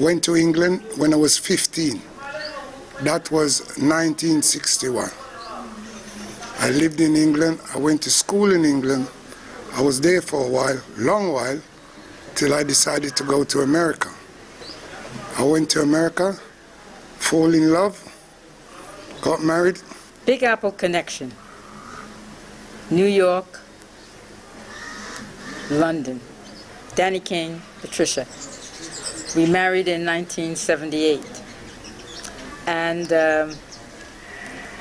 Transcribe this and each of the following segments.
went to England when I was 15. That was 1961. I lived in England. I went to school in England. I was there for a while, long while, till I decided to go to America. I went to America, fall in love, got married. Big Apple connection. New York, London. Danny King, Patricia. We married in 1978. And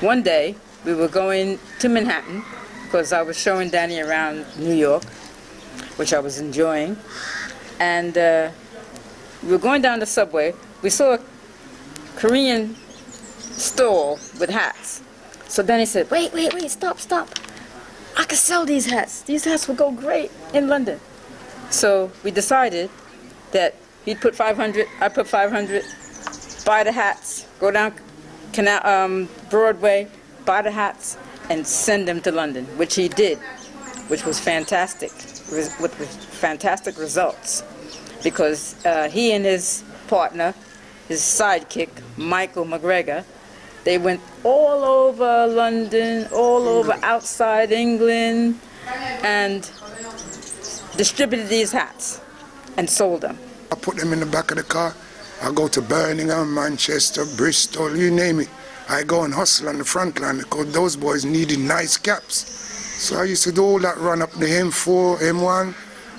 one day we were going to Manhattan because I was showing Danny around New York, which I was enjoying. And we were going down the subway. We saw a Korean stall with hats. So Danny said, wait, stop. I could sell these hats. These hats would go great in London. So we decided that he'd put 500, I put 500, buy the hats, go down Broadway, buy the hats, and send them to London, which he did, which was fantastic, with fantastic results, because he and his partner, his sidekick, Michael McGregor, they went all over London, all over outside England, and distributed these hats and sold them. I put them in the back of the car. I go to Birmingham, Manchester, Bristol, you name it. I go and hustle on the front line because those boys needed nice caps. So I used to do all that run up the M4, M1,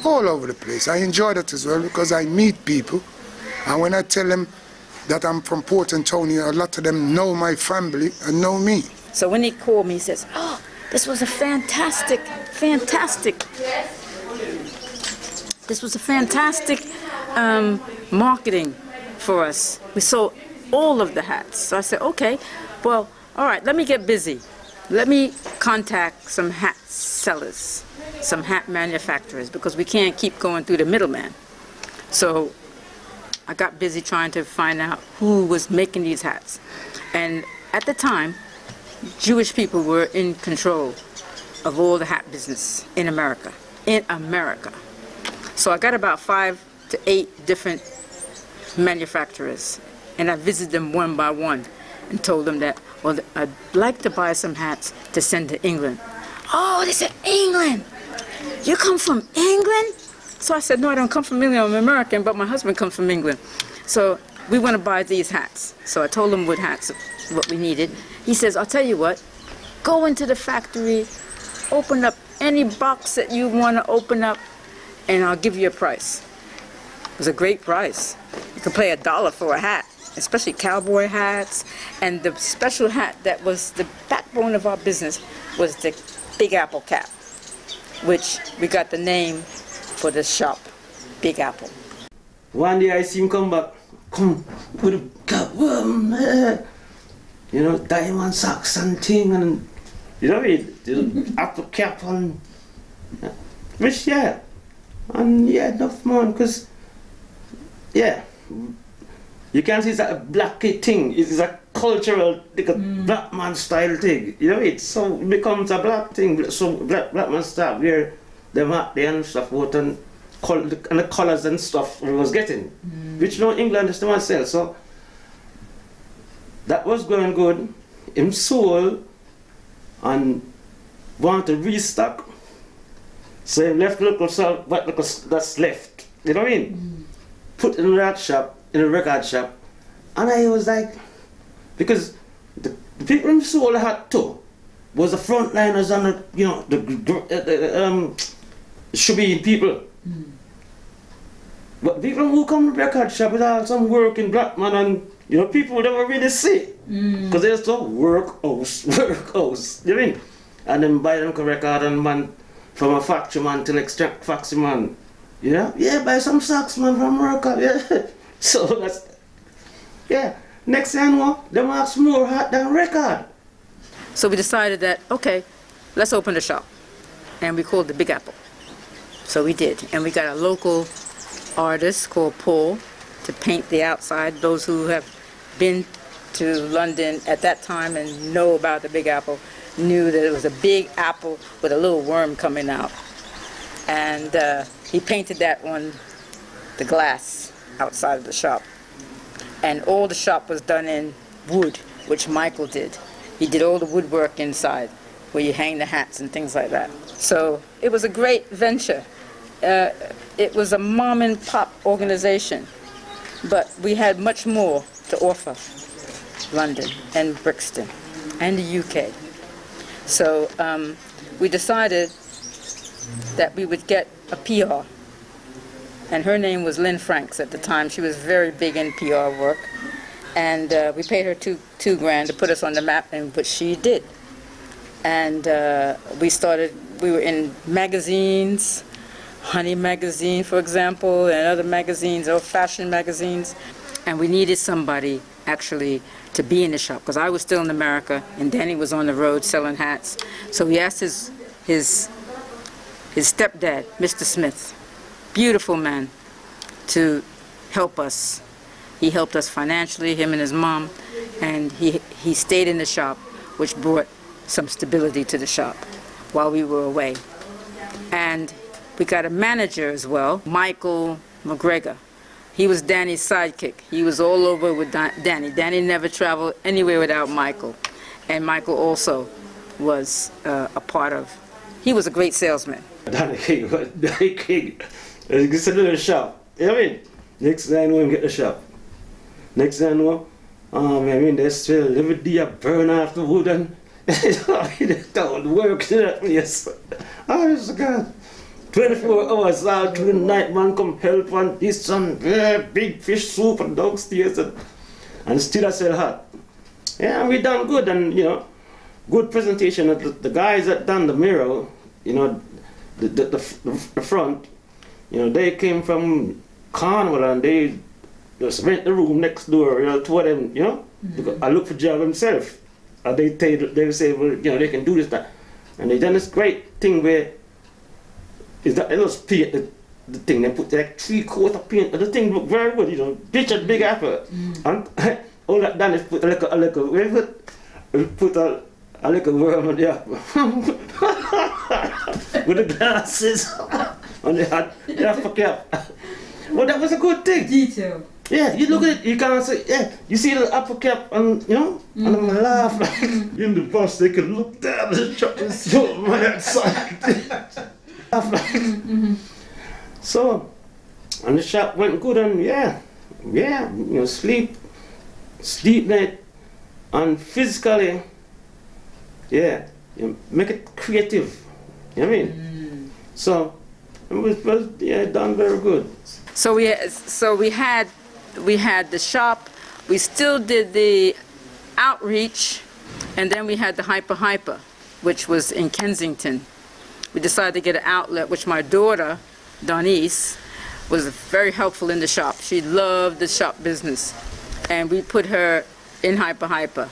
all over the place. I enjoy that as well because I meet people. And when I tell them that I'm from Port Antonio, a lot of them know my family and know me. So when he called me, he says, oh, this was a fantastic marketing for us. We sold all of the hats. So I said, okay, well, all right, let me get busy. Let me contact some hat sellers, some hat manufacturers, because we can't keep going through the middleman. So I got busy trying to find out who was making these hats. And at the time, Jewish people were in control of all the hat business in America. So I got about 5 to 8 different manufacturers, and I visited them one by one and told them that, well, I'd like to buy some hats to send to England. Oh, they said, England? You come from England? So I said, no, I don't come from England, I'm American, but my husband comes from England. So we want to buy these hats. So I told him what hats, what we needed. He says, I'll tell you what, go into the factory, open up any box that you want to open up, and I'll give you a price. It was a great price. You could pay $1 for a hat, especially cowboy hats. And the special hat that was the backbone of our business was the Big Apple cap, which we got the name for the shop, Big Apple. One day I see him come back, come with a cap, you know, diamond socks and thing, and you know, the apple cap on, which yeah, and yeah, enough man, because yeah, you can see it's a black thing. It's a cultural, like a black man style thing. You know, it so it becomes a black thing. So black man style where the mat there and stuff, what and the colors and stuff we was getting, which no England is the one sell. So that was going good. Him sold and want to restock. So he left local salt, what local that's left. You know what I mean? Put in that shop, in a record shop, and I was like, because the people who sold the hat to was the frontliners and the, you know, the should be people. But people who come to the record shop is all some working black man, and you know, people never really see, because they're so workhouse. You know what I mean? And then buy them a record and man from a factory man till extract factory man. You know? Yeah, buy some socks man from America, yeah. So that's, yeah. Next thing you know, them ask more hat than record. So we decided that, okay, let's open a shop. And we called it the Big Apple. So we did. And we got a local artist called Paul to paint the outside. Those who have been to London at that time and know about the Big Apple knew that it was a big apple with a little worm coming out. And he painted that on the glass outside of the shop. And all the shop was done in wood, which Michael did. He did all the woodwork inside, where you hang the hats and things like that. So it was a great venture. It was a mom and pop organization, but we had much more to offer London and Brixton and the UK. So we decided that we would get a PR, and her name was Lynn Franks at the time. She was very big in PR work, and we paid her two grand to put us on the map, and what she did. And we were in magazines, Honey magazine, for example, and other magazines, or fashion magazines, and we needed somebody actually to be in the shop, because I was still in America and Danny was on the road selling hats. So he asked his stepdad, Mr. Smith, beautiful man, to help us. He helped us financially, him and his mom, and he stayed in the shop, which brought some stability to the shop while we were away. And we got a manager as well, Michael McGregor. He was Danny's sidekick. He was all over with Danny. Danny never traveled anywhere without Michael. And Michael also was a part of, he was a great salesman. Danny King, it's a little shop. You know what I mean? Next thing I know, him get the shop. Next thing I know, I mean, they still every day I burn off the wood and it don't work in that place. Oh, it's God. 24 hours out through the night, man, come help on this and big fish soup and downstairs and still I sell hot. Yeah, we done good, and you know, good presentation. The guys that done the mirror, you know, the front, you know, they came from Cornwall and they just rent the room next door, you know, to them, you know. I look for job himself. And they say, well, you know, they can do this, that. And they done this great thing where is that they just paint the thing, they put like 3 coats of paint, the thing look very good, you know, picture big apple. And all that done is put a little worm on the apple. With the glasses on the hat, the apple cap. Well, that was a good thing. Detail. Yeah, you look at it, you can't say, yeah, you see the apple cap and, you know, and I'm gonna laugh like, in the bus they can look down and chuck the soap on that side. So, and the shop went good, and yeah, you know, sleep night, and physically, yeah, you make it creative, you know what I mean? So, it was yeah, done very good. So we had the shop, we still did the outreach, and then we had the Hyper, which was in Kensington. We decided to get an outlet, which my daughter, Donice, was very helpful in the shop. She loved the shop business. And we put her in Hyper.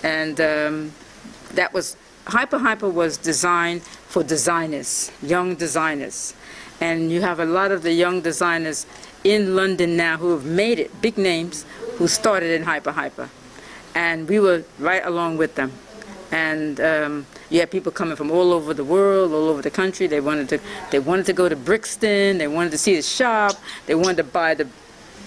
And that was, Hyper was designed for designers, young designers. And you have a lot of the young designers in London now who have made it, big names, who started in Hyper. And we were right along with them. And you had people coming from all over the world, all over the country. They wanted to go to Brixton. They wanted to see the shop. They wanted to buy the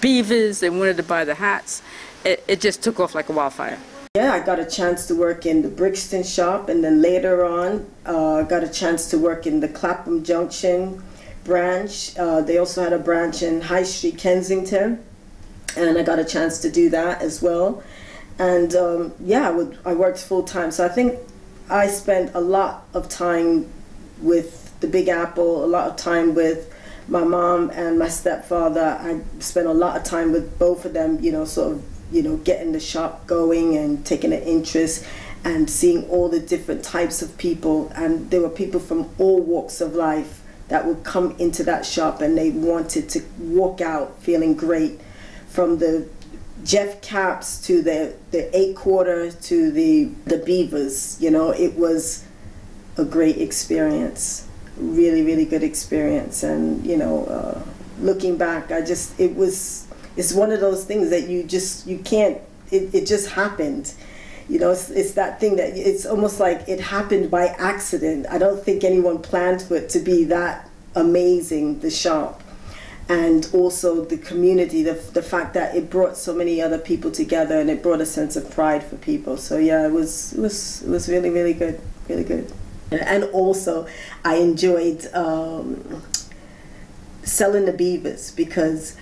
beavers. They wanted to buy the hats. It just took off like a wildfire. Yeah, I got a chance to work in the Brixton shop, and then later on, got a chance to work in the Clapham Junction branch. They also had a branch in High Street, Kensington, and I got a chance to do that as well. And yeah, I worked full time. So I think I spent a lot of time with the Big Apple, a lot of time with my mom and my stepfather. I spent a lot of time with both of them, you know, sort of, you know, getting the shop going and taking an interest and seeing all the different types of people. And there were people from all walks of life that would come into that shop, and they wanted to walk out feeling great, from the Jeff caps to the 8-quarter to the beavers. You know, it was a great experience, really good experience. And you know, looking back, it's one of those things that you can't, it just happened. You know, it's that thing that it's almost like it happened by accident. I don't think anyone planned for it to be that amazing, the shop. and also the community, the fact that it brought so many other people together, and it brought a sense of pride for people. So yeah, it was really, really good, really good. And also, I enjoyed selling the beavers, because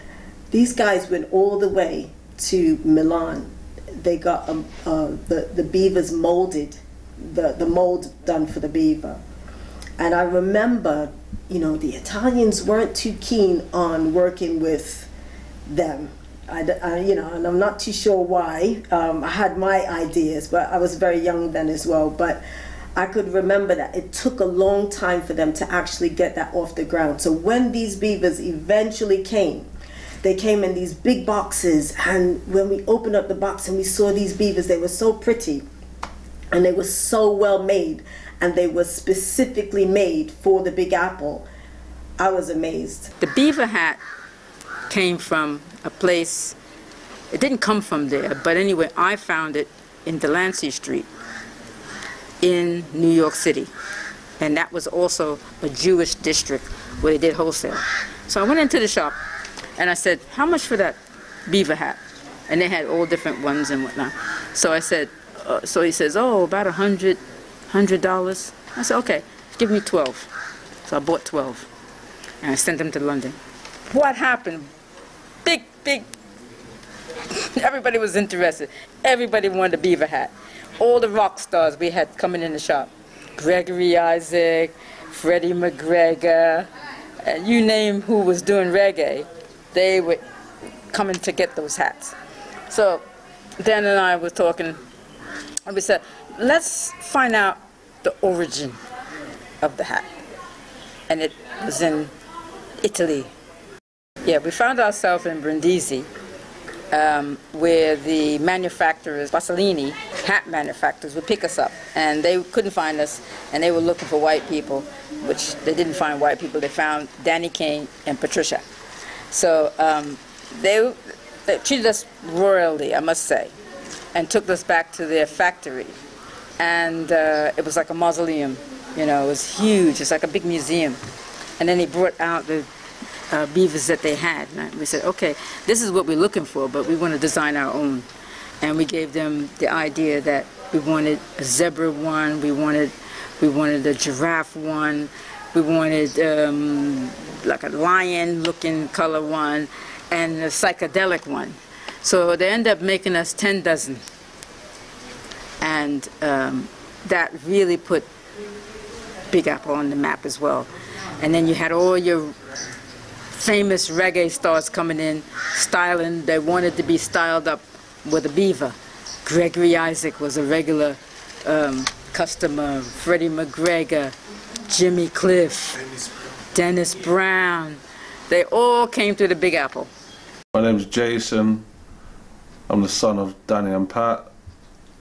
these guys went all the way to Milan. They got the beavers molded, the mold done for the beaver. And I remember, you know, the Italians weren't too keen on working with them. You know, and I'm not too sure why. I had my ideas, but I was very young then as well. But I could remember that it took a long time for them to actually get that off the ground. So when these beavers eventually came, they came in these big boxes, and when we opened up the box and we saw these beavers, they were so pretty, and they were so well made, and they were specifically made for the Big Apple. I was amazed. The beaver hat came from a place, it didn't come from there, but anyway, I found it in Delancey Street in New York City. And that was also a Jewish district where they did wholesale. So I went into the shop and I said, how much for that beaver hat? And they had all different ones and whatnot. So I said, so he says, oh, about $100. I said, okay, give me 12. So I bought 12. And I sent them to London. What happened? Big, everybody was interested. Everybody wanted a beaver hat. All the rock stars we had coming in the shop. Gregory Isaac, Freddie McGregor, you name who was doing reggae, they were coming to get those hats. So Dan and I were talking, and we said, let's find out the origin of the hat. And it was in Italy. Yeah, we found ourselves in Brindisi, where the manufacturers, Bassellini, hat manufacturers, would pick us up. And they couldn't find us, and they were looking for white people, which they didn't find white people. They found Danny King and Patricia. So they treated us royally, I must say, and took us back to their factory. And it was like a mausoleum, you know, it was huge. It's like a big museum. And then they brought out the beavers that they had. And we said, okay, this is what we're looking for, but we want to design our own. And we gave them the idea that we wanted a zebra one, we wanted a giraffe one, we wanted like a lion-looking color one, and a psychedelic one. So they ended up making us 10 dozen. And that really put Big Apple on the map as well. And then you had all your famous reggae stars coming in, styling. They wanted to be styled up with a beaver. Gregory Isaac was a regular customer. Freddie McGregor, Jimmy Cliff, Dennis Brown. They all came through the Big Apple. My name's Jason. I'm the son of Danny and Pat,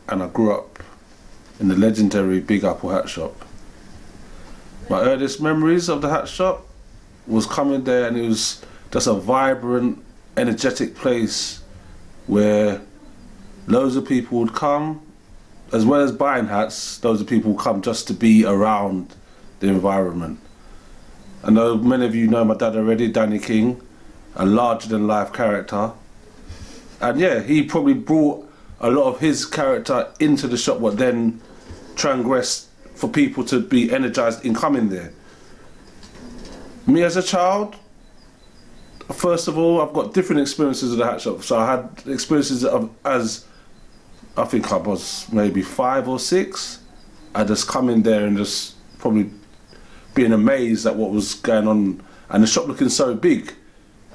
and I grew up in the legendary Big Apple hat shop. My earliest memories of the hat shop was coming there, and it was just a vibrant, energetic place where loads of people would come, as well as buying hats, loads of people would come just to be around the environment. I know many of you know my dad already, Danny King, a larger-than-life character. And yeah, he probably brought a lot of his character into the shop, what then transgressed for people to be energized in coming there. Me as a child, first of all, I've got different experiences of the hat shop. So I had experiences of, as I think I was maybe 5 or 6. I just come in there and just probably being amazed at what was going on, and the shop looking so big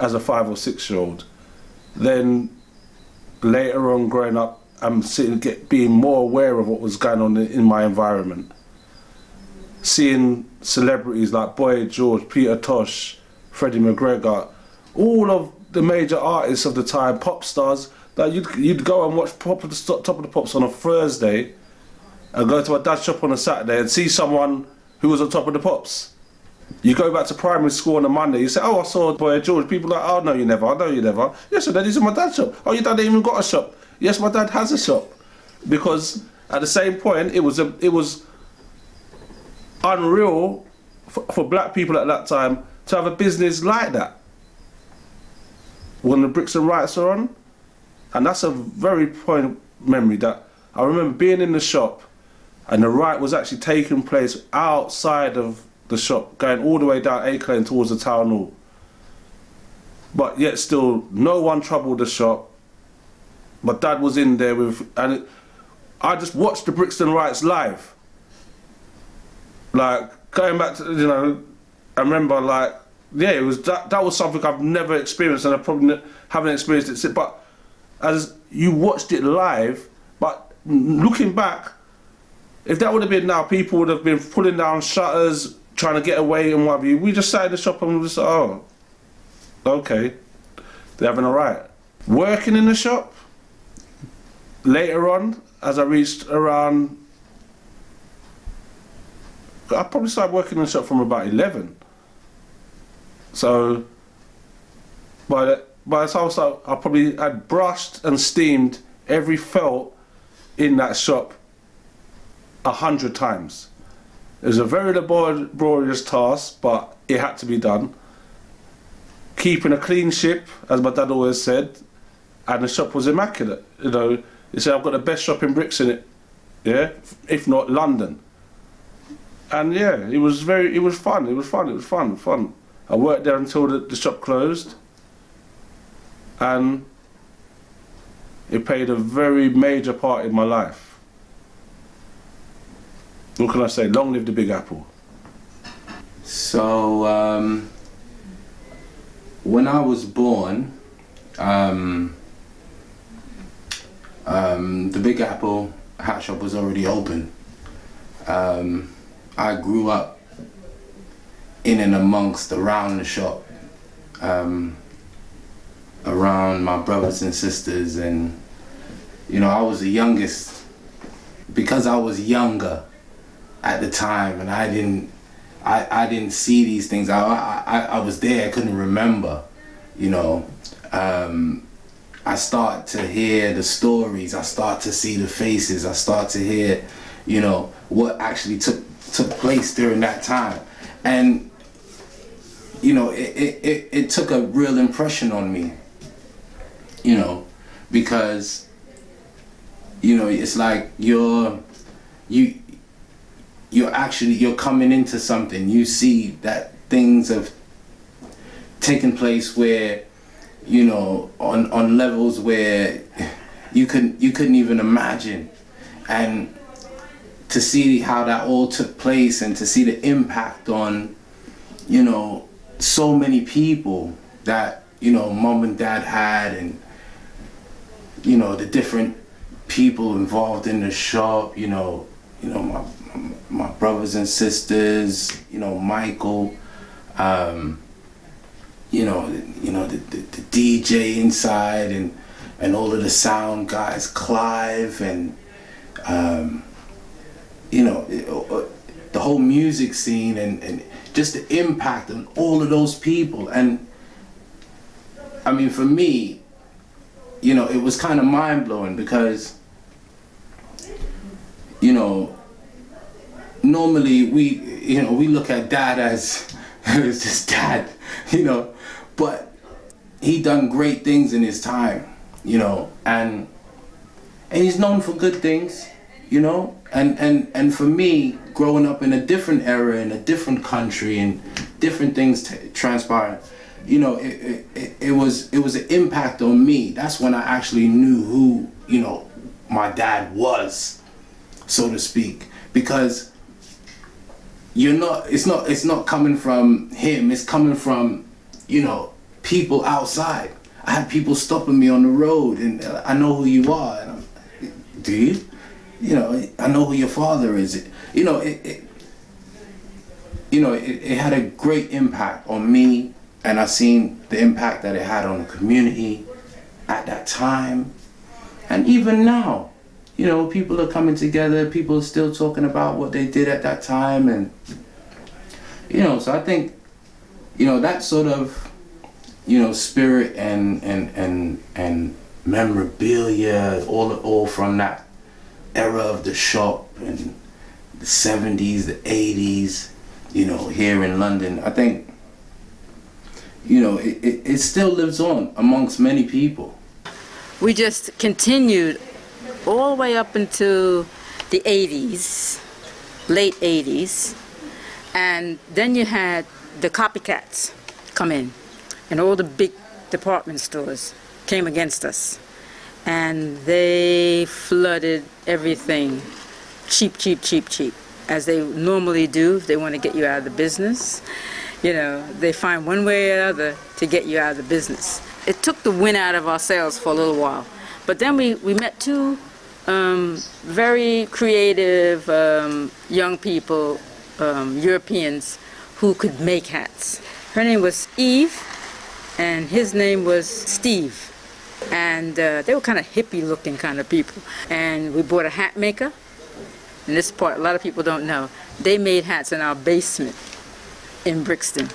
as a 5 or 6-year-old. Then later on growing up, I'm being more aware of what was going on in my environment. Seeing celebrities like Boy George, Peter Tosh, Freddie McGregor, all of the major artists of the time, pop stars, that you'd go and watch Top of the Pops on a Thursday and go to a dad's shop on a Saturday and see someone who was on Top of the Pops. You go back to primary school on a Monday, you say, oh, I saw Boy George. People are like, oh, no, you never. I know you never. Yes, your daddy's in my dad's shop. Oh, your dad ain't even got a shop. Yes, my dad has a shop. Because at the same point, it was unreal for black people at that time to have a business like that. when the Brixton Riots are on. And that's a very point memory that I remember being in the shop and the riot was actually taking place outside of the shop, going all the way down Acre Lane towards the town hall. But yet still, no one troubled the shop. My dad was in there I just watched the Brixton Riots live. Like, going back to, you know, I remember, like, yeah, it was that was something I've never experienced, and I probably haven't experienced it. But as you watched it live, but looking back, if that would have been now, people would have been pulling down shutters, trying to get away and what have you. We just sat in the shop and we just, oh, okay, they're having a riot. Working in the shop, later on, as I reached around, I probably started working in the shop from about 11. So by the time I probably had brushed and steamed every felt in that shop 100 times. It was a very laborious task, but it had to be done. Keeping a clean ship, as my dad always said, and the shop was immaculate. You know, he said, I've got the best shop in Brixton, yeah, if not London. And yeah, it was fun. I worked there until the shop closed, and it played a very major part in my life. What can I say? Long live the Big Apple. So, when I was born, the Big Apple hat shop was already open. I grew up in and amongst, around the shop, around my brothers and sisters, and you know, I was the youngest because I was younger at the time, and I didn't see these things. I was there, I couldn't remember, you know. I start to hear the stories, I start to see the faces, I start to hear, you know, what actually took place during that time. And you know, it took a real impression on me, you know, because, you know, it's like you're coming into something. You see that things have taken place where, you know, on levels where you couldn't even imagine, and to see how that all took place and to see the impact on, you know, so many people that, you know, mom and dad had, and you know, the different people involved in the shop, you know my brothers and sisters, you know, Michael, you know the DJ inside, and all of the sound guys, Clive, and you know, the whole music scene, and just the impact on all of those people. And I mean, for me, you know, it was kind of mind-blowing, because, you know, normally we look at dad as just dad, you know, but he done great things in his time, you know, and he's known for good things, you know, and for me, growing up in a different era, in a different country, and different things transpired, you know, it was an impact on me. That's when I actually knew who, you know, my dad was, so to speak, because it's not coming from him, it's coming from, you know, people outside. I had people stopping me on the road, and I know who you are, and I'm, do you? You know, I know who your father is. You know, it had a great impact on me, and I seen the impact that it had on the community at that time, and even now. You know, people are coming together, people are still talking about what they did at that time, and you know, so I think, you know, that sort of, you know, spirit and memorabilia, all from that era of the shop and the 70s, the 80s, you know, here in London. I think, you know, it still lives on amongst many people. We just continued all the way up into the 80s, late 80s, and then you had the copycats come in, and all the big department stores came against us, and they flooded everything cheap, cheap, cheap, cheap, as they normally do if they want to get you out of the business. You know, they find one way or another to get you out of the business. It took the wind out of our sails for a little while. But then we met two very creative young people, Europeans, who could make hats. Her name was Eve, and his name was Steve. And they were kind of hippie-looking kind of people. And we bought a hat maker. And this part, a lot of people don't know. They made hats in our basement in Brixton.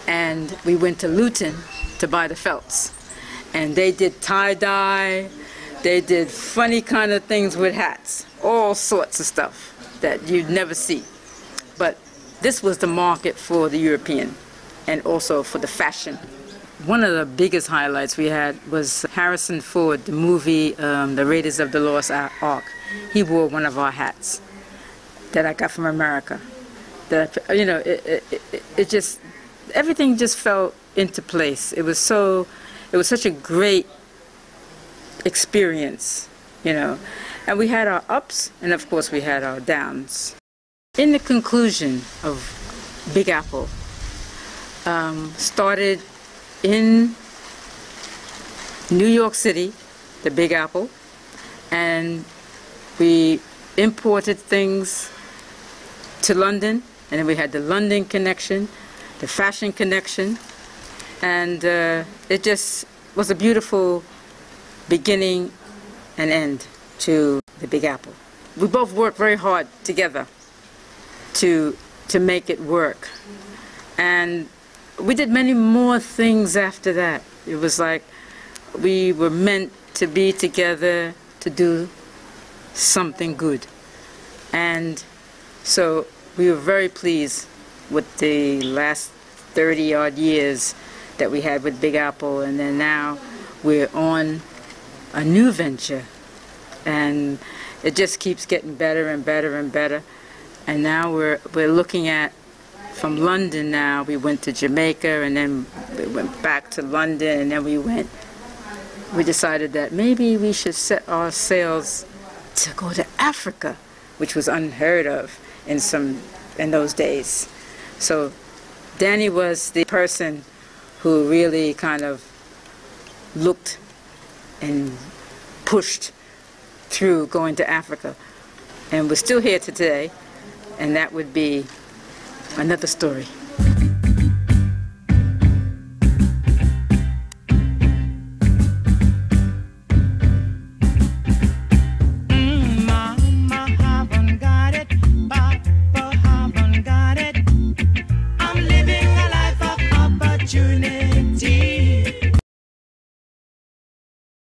And we went to Luton to buy the felts. And they did tie-dye. They did funny kind of things with hats. All sorts of stuff that you'd never see. But this was the market for the European and also for the fashion. One of the biggest highlights we had was Harrison Ford, the movie The Raiders of the Lost Ark. He wore one of our hats that I got from America. That, you know, it just, everything just fell into place. It was such a great experience, you know. And we had our ups, and of course we had our downs. In the conclusion of Big Apple, started in New York City, the Big Apple, and we imported things to London, and then we had the London connection, the fashion connection, and it just was a beautiful beginning and end to the Big Apple. We both worked very hard together to make it work, and we did many more things after that. It was like we were meant to be together to do something good. And so we were very pleased with the last 30-odd years that we had with Big Apple, and then now we're on a new venture, and it just keeps getting better and better and better. And now we're looking at, from London now, we went to Jamaica, and then we went back to London, and then we decided that maybe we should set our sails to go to Africa, which was unheard of in those days. So Danny was the person who really kind of looked and pushed through going to Africa. And we're still here today, and that would be another story.